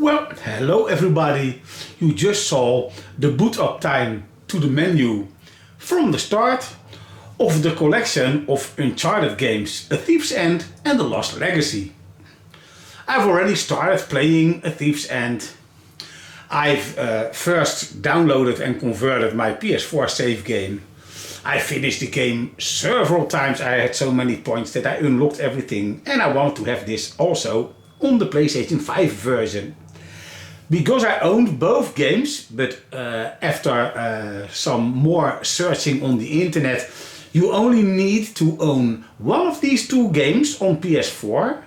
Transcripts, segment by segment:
Well, hello everybody. You just saw the boot up time to the menu from the start of the collection of Uncharted games, A Thief's End and The Lost Legacy. I've already started playing A Thief's End. I've first downloaded and converted my PS4 save game. I finished the game several times. I had so many points that I unlocked everything, and I want to have this also on the PlayStation 5 version. Because I owned both games, but after some more searching on the internet, you only need to own one of these two games on PS4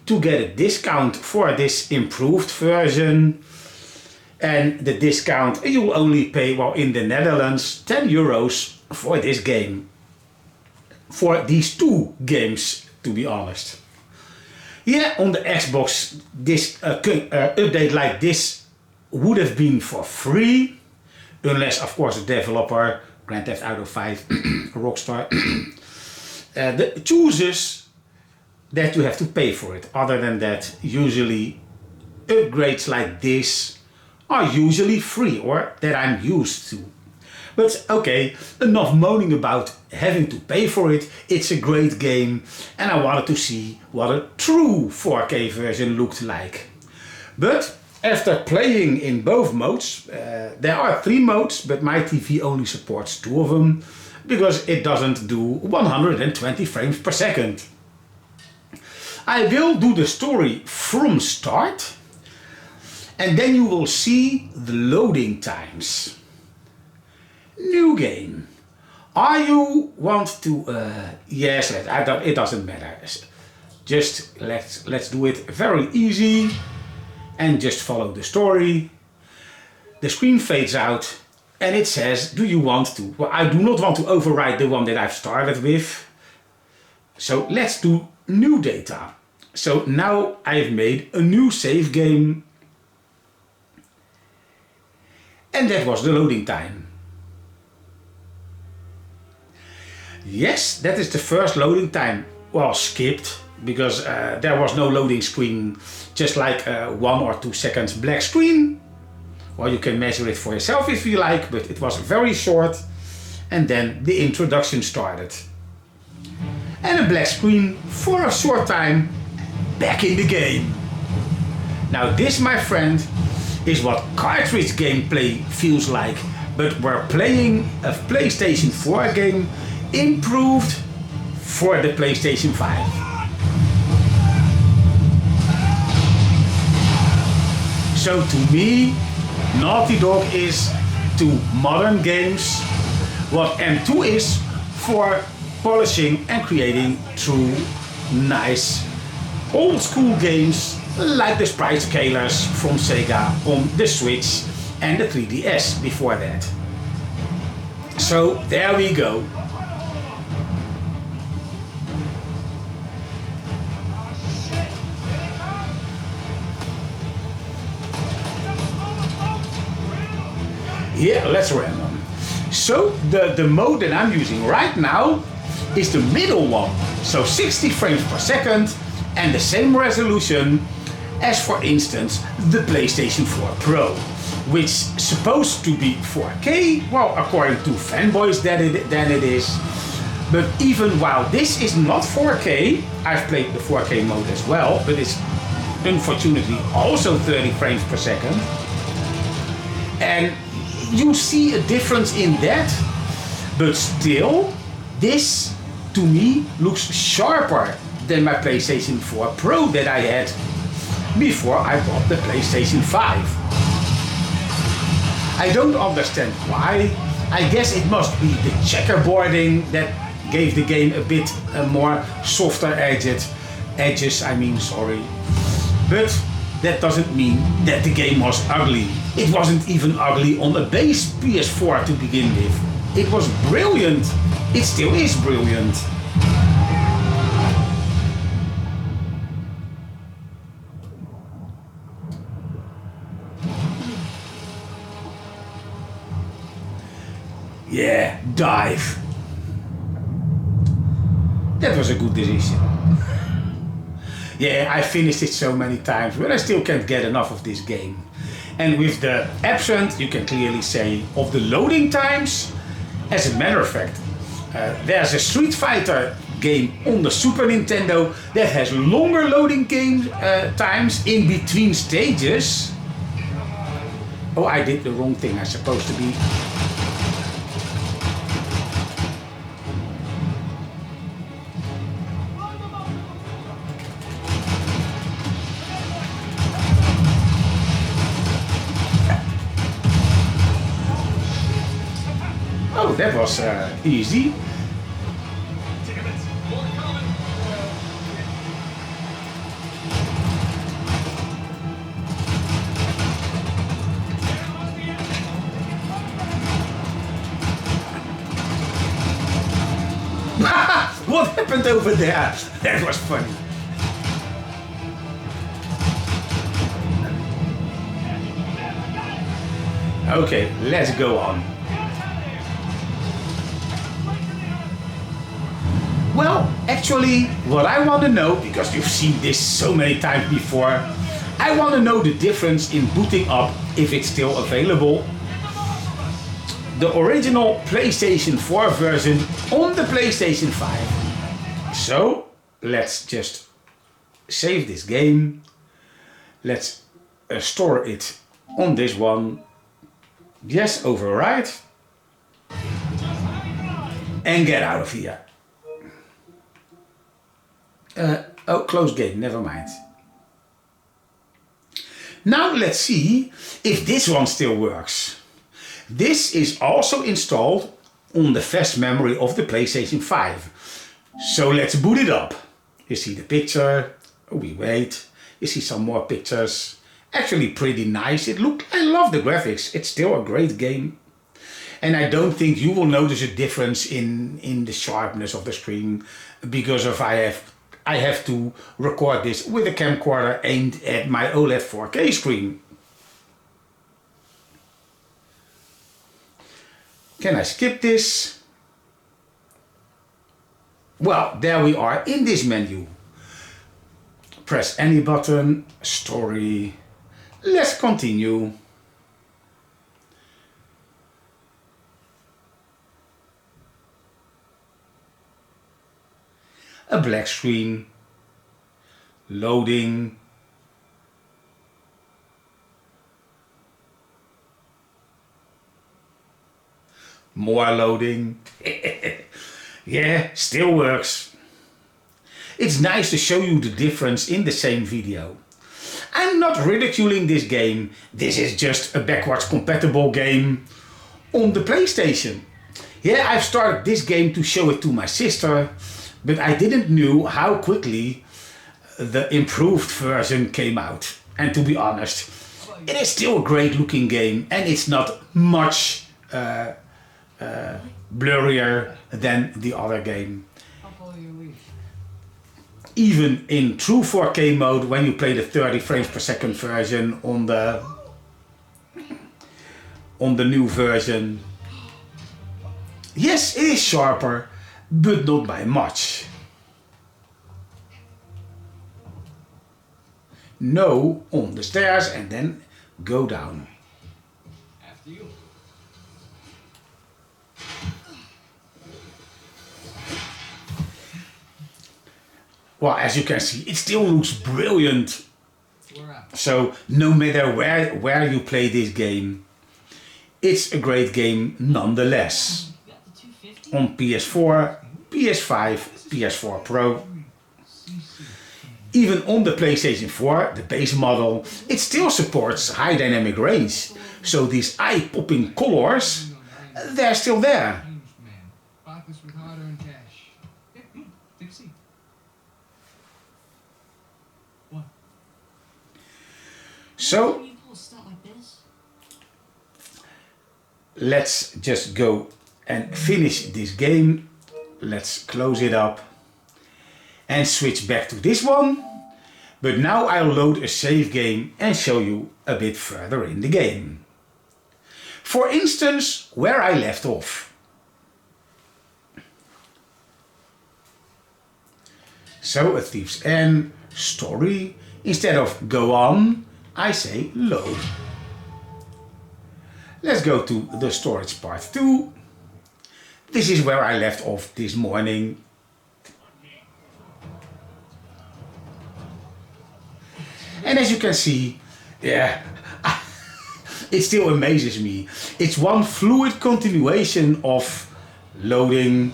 to get a discount for this improved version. And the discount, you will only pay, well, in the Netherlands, €10 for this game. For these two games, to be honest. Yeah, on the Xbox, this update like this would have been for free, unless, of course, the developer, Grand Theft Auto 5, Rockstar, chooses that you have to pay for it. Other than that, usually upgrades like this are usually free, or that I'm used to. But okay, enough moaning about having to pay for it. It's a great game and I wanted to see what a true 4K version looked like. But after playing in both modes, there are 3 modes, but my TV only supports 2 of them because it doesn't do 120 frames per second. I will do the story from start, and then you will see the loading times. New game. Are you want to? Yes, it doesn't matter. Just let's do it very easy and just follow the story. The screen fades out and it says, "Do you want to?" Well, I do not want to overwrite the one that I've started with. So let's do new data. So now I've made a new save game, and that was the loading time. Yes, that is the first loading time. Well, skipped, because there was no loading screen, just like 1 or 2 seconds black screen. Well, you can measure it for yourself if you like, but it was very short. And then the introduction started. And a black screen for a short time, back in the game. Now this, my friend, is what cartridge gameplay feels like, but we're playing a PlayStation 4 game improved for the PlayStation 5. So to me, Naughty Dog is to modern games what M2 is for polishing and creating true, nice, old school games like the sprite scalers from Sega on the Switch and the 3DS before that. So there we go. Yeah, let's random. So the mode that I'm using right now is the middle one. So 60 frames per second and the same resolution as, for instance, the PlayStation 4 Pro, which is supposed to be 4K, well, according to fanboys then it is. But even while this is not 4K, I've played the 4K mode as well, but it's unfortunately also 30 frames per second. And you see a difference in that, but still, this to me looks sharper than my PlayStation 4 Pro that I had before I bought the PlayStation 5. I don't understand why. I guess it must be the checkerboarding that gave the game a bit more softer edges, But that doesn't mean that the game was ugly. It wasn't even ugly on a base PS4 to begin with. It was brilliant. It still is brilliant. Yeah, dive. That was a good decision. Yeah, I finished it so many times, but I still can't get enough of this game. And with the absent, you can clearly say, of the loading times. As a matter of fact, there's a Street Fighter game on the Super Nintendo that has longer loading game times in between stages. Oh, I did the wrong thing. I'm supposed to be... Oh, that was easy. What happened over there? That was funny. Okay, let's go on. Well, actually, what I want to know, because you've seen this so many times before, I want to know the difference in booting up if it's still available. The original PlayStation 4 version on the PlayStation 5. So, let's just save this game. Let's store it on this one. Yes, override. And get out of here. Oh, close game, never mind. Now let's see if this one still works. This is also installed on the fast memory of the PlayStation 5. So let's boot it up. You see the picture, we wait, you see some more pictures. Actually pretty nice. I love the graphics, it's still a great game. And I don't think you will notice a difference in the sharpness of the screen because of I have to record this with a camcorder aimed at my OLED 4K screen. Can I skip this? Well, there we are in this menu. Press any button, story. Let's continue. A black screen, loading, more loading. Yeah, still works. It's nice to show you the difference in the same video. I'm not ridiculing this game, this is just a backwards compatible game on the PlayStation. Yeah, I've started this game to show it to my sister, but I didn't know how quickly the improved version came out. And to be honest, it is still a great looking game and it's not much blurrier than the other game. Even in true 4K mode, when you play the 30 frames per second version on the new version, yes, it is sharper, but not by much. No on the stairs and then go down. After you. Well, as you can see, it still looks brilliant. So no matter where you play this game, it's a great game nonetheless. On PS4, PS5, PS4 Pro. Even on the PlayStation 4, the base model, it still supports high dynamic range. So these eye-popping colors, they're still there. So, let's just go and finish this game. Let's close it up and switch back to this one. But now I'll load a save game and show you a bit further in the game. For instance, where I left off. So, A Thief's End, story. Instead of go on, I say load. Let's go to the storage part 2. This is where I left off this morning. And as you can see, yeah, it still amazes me. It's one fluid continuation of loading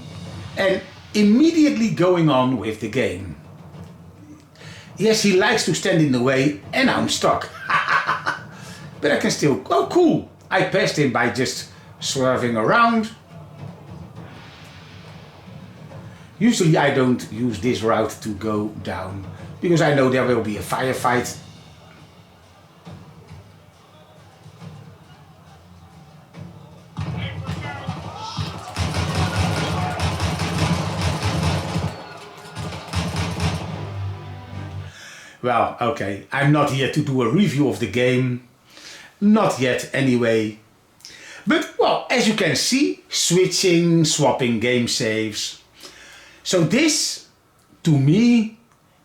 and immediately going on with the game. Yes, he likes to stand in the way and I'm stuck. But I can still, oh cool, I passed him by just swerving around. Usually I don't use this route to go down because I know there will be a firefight. Well, okay, I'm not here to do a review of the game. Not yet, anyway. But, well, as you can see, switching, swapping game saves. So this, to me,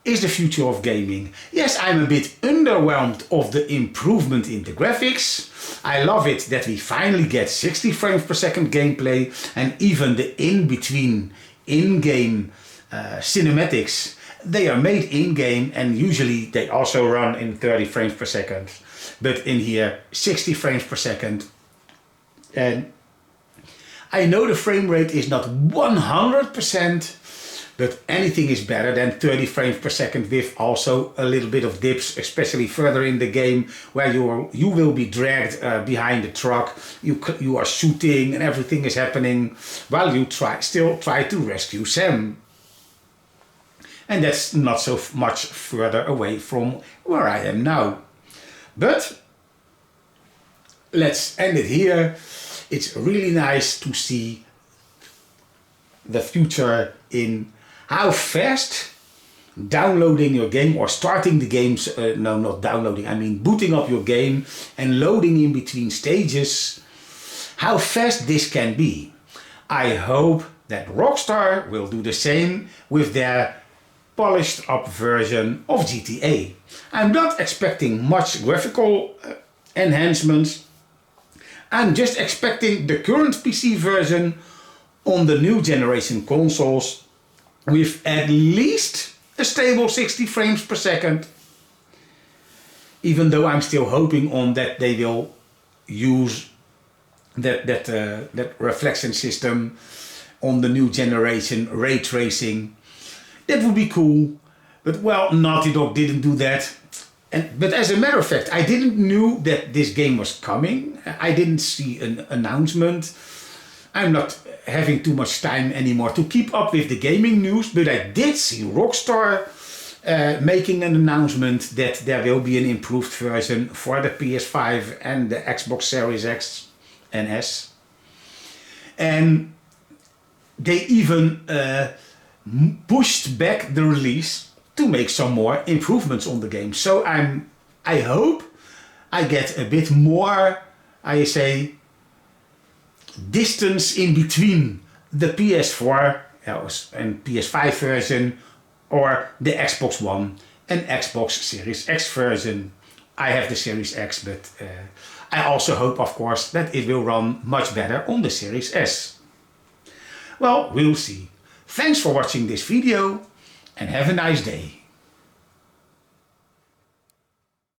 is the future of gaming. Yes, I'm a bit underwhelmed of the improvement in the graphics. I love it that we finally get 60 frames per second gameplay and even the in-between in-game cinematics. They are made in-game and usually they also run in 30 frames per second. But in here, 60 frames per second. And I know the frame rate is not 100%, but anything is better than 30 frames per second with also a little bit of dips, especially further in the game where you will be dragged behind the truck. You are shooting and everything is happening while you still try to rescue Sam. And that's not so much further away from where I am now. But let's end it here. It's really nice to see the future in how fast downloading your game or starting the games, no, not downloading, I mean booting up your game and loading in between stages, how fast this can be. I hope that Rockstar will do the same with their polished up version of GTA. I'm not expecting much graphical enhancements. I'm just expecting the current PC version on the new generation consoles with at least a stable 60 frames per second. Even though I'm still hoping on that they will use that reflection system on the new generation, ray tracing. That would be cool, but well, Naughty Dog didn't do that. But as a matter of fact, I didn't know that this game was coming. I didn't see an announcement. I'm not having too much time anymore to keep up with the gaming news, but I did see Rockstar making an announcement that there will be an improved version for the PS5 and the Xbox Series X and S. And they even pushed back the release to make some more improvements on the game. So I hope I get a bit more, I say, distance in between the PS4 and PS5 version or the Xbox One and Xbox Series X version. I have the Series X, but I also hope, of course, that it will run much better on the Series S. Well, we'll see. Thanks for watching this video and have a nice day.